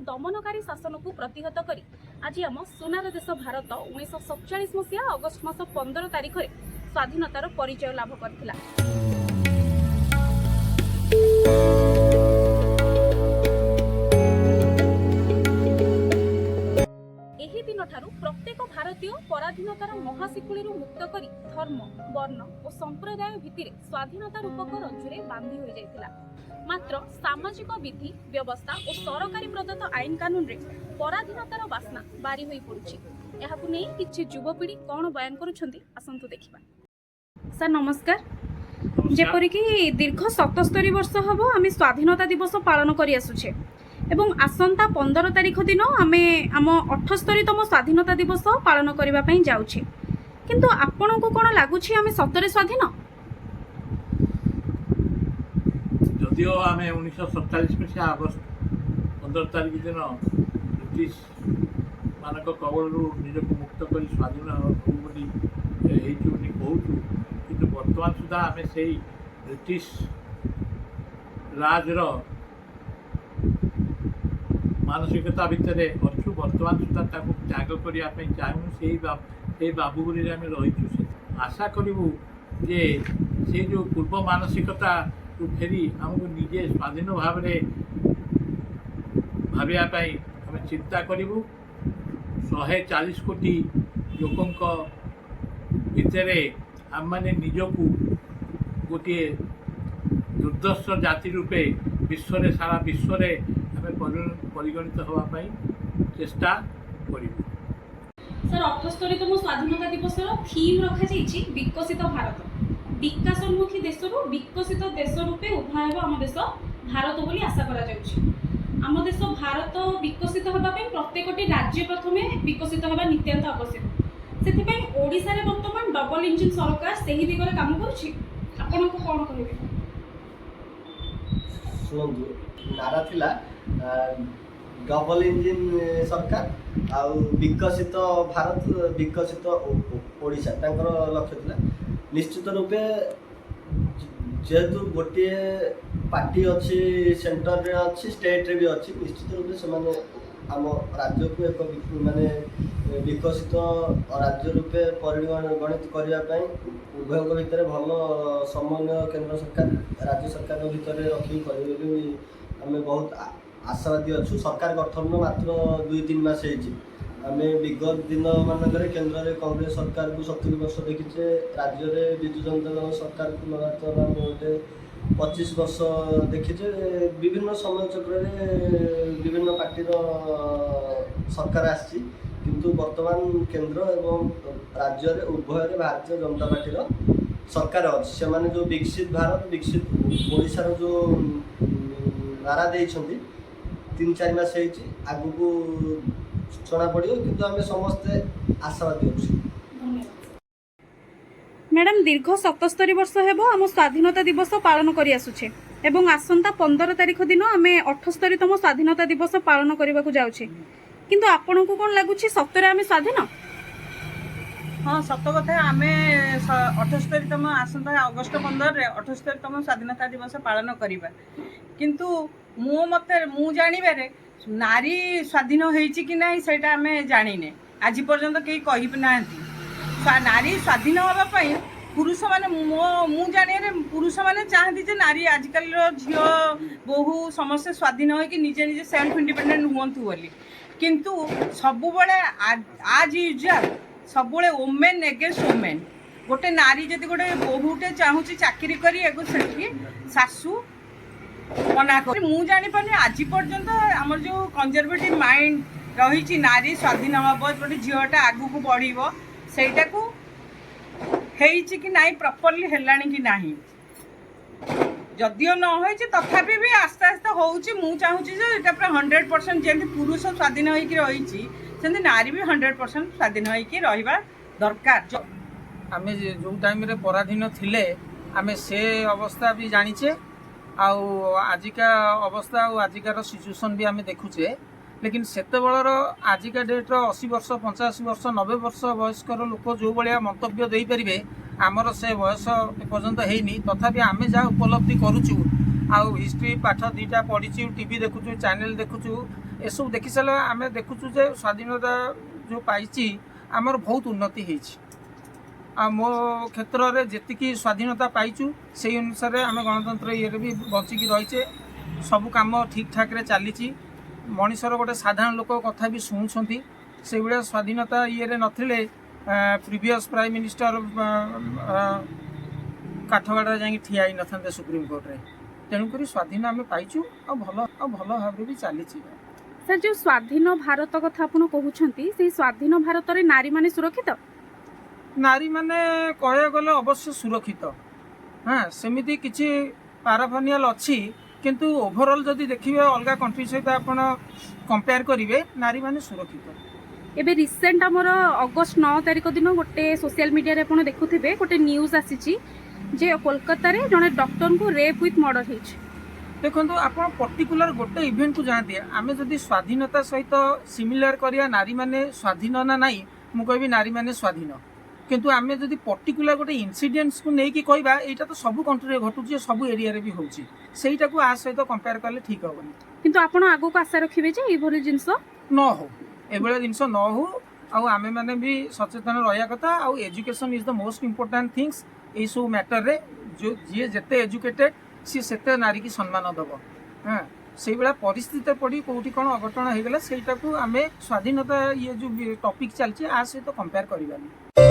दमनकारी शासन को प्रतिहत करी आज आम सोनार देश भारत 1947 मसीहा अगस्ट मास 15 तारिख में स्वाधीनतार परिचय लाभ करथिला। एही दिन ठारू प्रत्येक भारतीय पराधीनतार महाशिकुली मुक्त करी धर्म वर्ण और संप्रदाय भित्तिरे स्वाधीनता रूपक रज्जुरे बांधी हो जाइतिला। मात्र सामाजिक विधि व्यवस्था और सरकारी प्रदत्त आईन कानून रे पराधीनतार बास्ना बारी होई पड़ुछि। एहाकु नै किछि युवपीढ़ी कोन बयान करूछन्ती आसंतु देखिबा। सर नमस्कार। जेपरि कि दीर्घ 77 वर्ष हबो आमे स्वाधीनता दिवस पालन करि आसुछे एवं आसंता 15 तारिख दिन आमे आम 78तम स्वाधीनता दिवस पालन करबा पई जाउछे, किंतु आपन को कोन लागुछि आमे सतरे स्वाधीन? जदिओ आमे 1947 मसीहा अगस्त 15 तारिख दिन ब्रिटिश मानक कबलरू निजक मुक्त कर स्वाधीन होली कहूँ, किंतु वर्तमान सुधा आमे से ब्रिटिश राजर मानसिकता भितर अच्छु। वर्तमान सुधा त्याग करने चाहूँ से बाबुगुरी आम रहीचु। आशा करूँ जे से जो पूर्व मानसिकता फेरी आमको निजे स्वाधीन भाव भावाई आम चिंता करूँ। 140 कोटी लोकों भितर आम मैंने निजक गोटे दुर्दर्श जाति रूपे विश्व सारा विश्व परिगणित होगापाई चेष्टा करूँ। सर 78तम स्वाधीनता दिवस थीम रखा जाइछि विकसित भारत। विकासोन्मुखी देशरू विकसित देश रूपे उभार आम देश भारत बोली आशा करा जाउछि। आम देश भारत विकसित होगा प्रत्येकटी राज्य प्रथमे विकसित होगा नित्यांत आवश्यक। से ओडिशा रे वर्तमान डबल इंजिन सरकार सही दिगरे काम करुछि। आपण को कोन कहबे? सुनंदु नारा थिला डबल इंजिन सरकार आ विकसित भारत विकसित ओडिशा तांकर लक्ष्य थिला। निश्चित रूपे जेहेतु गोटे पार्टी अच्छी सेंटर रे अच्छी स्टेट रे भी अच्छी, निश्चित रूपे से माने आम राज्य को एक माने विकसित राज्य रूपे परिगणित करने उभय भितर भल समन्वय केंद्र सरकार राज्य सरकार भितर रखी करेंगे आम बहुत आशावादी अच्छु। सरकार गठन मात्र 2-3 मास आम विगत दिन मानक केन्द्र में कांग्रेस सरकार को 70 वर्ष देखीचे, राज्य में विजु जनता दल सरकार को लगातार आम गोटे 25 वर्ष देखीचे। विभिन्न समय चक्र विभिन्न पार्टीर सरकार आसी, किंतु वर्तमान केंद्र एवं राज्य में उभय भारतीय जनता पार्टीर सरकार अच्छी। से माने जो विकसित भारत विकसित ओडिशार जो नारा देइछन्ति 3-4 मास आगु को जना पड़ो, किंतु आम समस्ते आशावादी अच्छे। मैडम दीर्घ 77 वर्ष हेबो आम स्वाधीनता दिवस पालन करि आसुछे एवं आसंता 15 तारिख दिन आम 78तम स्वाधीनता दिवस पालन करबा को जाउछे, किंतु आपन को कोन लागुछि सतरे आम स्वाधीन? हाँ सत कथा। आम 78तम आसंता अगस्ट 15 रे 78तम स्वाधीनता दिवस पालन करिबा, किंतु मु जानिबारे नारी स्वाधीन होइछि कि नहीं सेटा आम जानिने। आज पर्यंत कई कहि नांती नारी स्वाधीन होगा पाई पुरुष माने मु जानिए पुरुष माने चाहती जे नारी आजकल झियो बहु समस्त स्वाधीन हो कि निजे निजे सेल्फ इंडिपेंडेंट हुअंतु बोली, किंतु सबु बळे आज यूजुअल सबु बळे वुमेन एगेंस्ट वुमेन। गोटे नारी जदि गोटे बहुटे चाहूची चाकरी करी एगो सेठी सासू मना कर। मु जानि पानी आज पर्यंत हमर जो कंजर्वेटिव माइंड रही नारी स्वाधीन हम गोटे झीलटा आगू को बढ़ सेटा को हेइछि कि नाई प्रॉपर्ली हेलाणी कि नाही जदियो न होइछि तथापि भी आस्ते आस्ते होउछि। मु चाहूछि जे एटा पूरा 100% जेंति पुरुष स्वाधीन होई कि रहिछि सेंति नारी भी 100% स्वाधीन होई कि रहिबा दरकार। आमे जो टाइम रे पराधीन थिले आमे से अवस्था भी जानिछे आजिका अवस्था और आजिकार सिचुएसन भी आमे देखुचे, लेकिन सेते बेलर आजिका डेट 80 वर्ष 85 वर्ष 90 वर्ष वयस्कर लोक जो भाया मंतव्य दे पारे आमर से बयस एपर्यंत हैनी, तथापि आमे जहाँ उपलब्धि करुचु आउ हिस्ट्री पाठ 2टा पढ़ी टीवी देखुचु चैनल देखुचु एसबू देखि सारे आम देखुचु जे स्वाधीनता जो पाई आमर बहुत उन्नति होती मो क्षेत्र में जी स्वाधीनता पाइचु से अनुसार आम गणतंत्र ये भी बचिकी रहीचे सब कम ठीक ठाक रे चली मनीषर गोटे साधारण लोक कथा भी शुणुंट से भाया स्वाधीनता ये नथिले प्रीवियस प्राइम मिनिस्टर काठगड़ा जा ठिया ही न सुप्रीम कोर्ट रे तेणुक स्वाधीन आम पाइचु भल भाव भी चली सर जो स्वाधीन भारत कथा आपन कहउछंती से स्वाधीन भारत रे नारी माने सुरक्षित नारी माने कहे गले अवश्य सुरक्षित हाँ सेमिति किछि पाराफर्नियल अच्छी किंतु ओवरऑल जदि देखिए अलग कंट्री सहित आपण कंपेयर करिवे नारी माने सुरक्षित एबे रिसेंट हमर अगस्त 9 तारिख दिन गोटे सोशल मीडिया रे आपण देखुथिबे गोटे न्यूज आसीची जे कोलकाता रे जने डॉक्टर को रेप विथ मर्डर हिच देखो आप पर्टिकुलर गोटे इवेंट को जानते आम जदि स्वाधीनता सहित सिमिलर करिया नारी माने स्वाधीन ना नहीं मु कहबी नारी माने स्वाधीन किंतु आम जदि पर्टिकुलर गोटे इनसीडेंट्स को लेकिन कहबा एटा तो सब कंट्री घटुची सब एरिया रे भी होउची सेटा को आ सहित कंपेयर करले ठीक होबनी किंतु आपण आगो को आशा रखिबे जे ए भली जिंस न हो एबळे जिंस न हो आउ आमे माने भी सचेतन रहया कथा आउ education is the most important things ए सब मैटर रे जो जे जते एजुकेटेड सी सेते नारी की सम्मान दब हाँ से भाया परिस्थिति पड़ी कौटी कौन अघटन हो गला सेटा को आमे स्वाधीनता ये जो टॉपिक चलची आ सहित कंपेयर करबानी।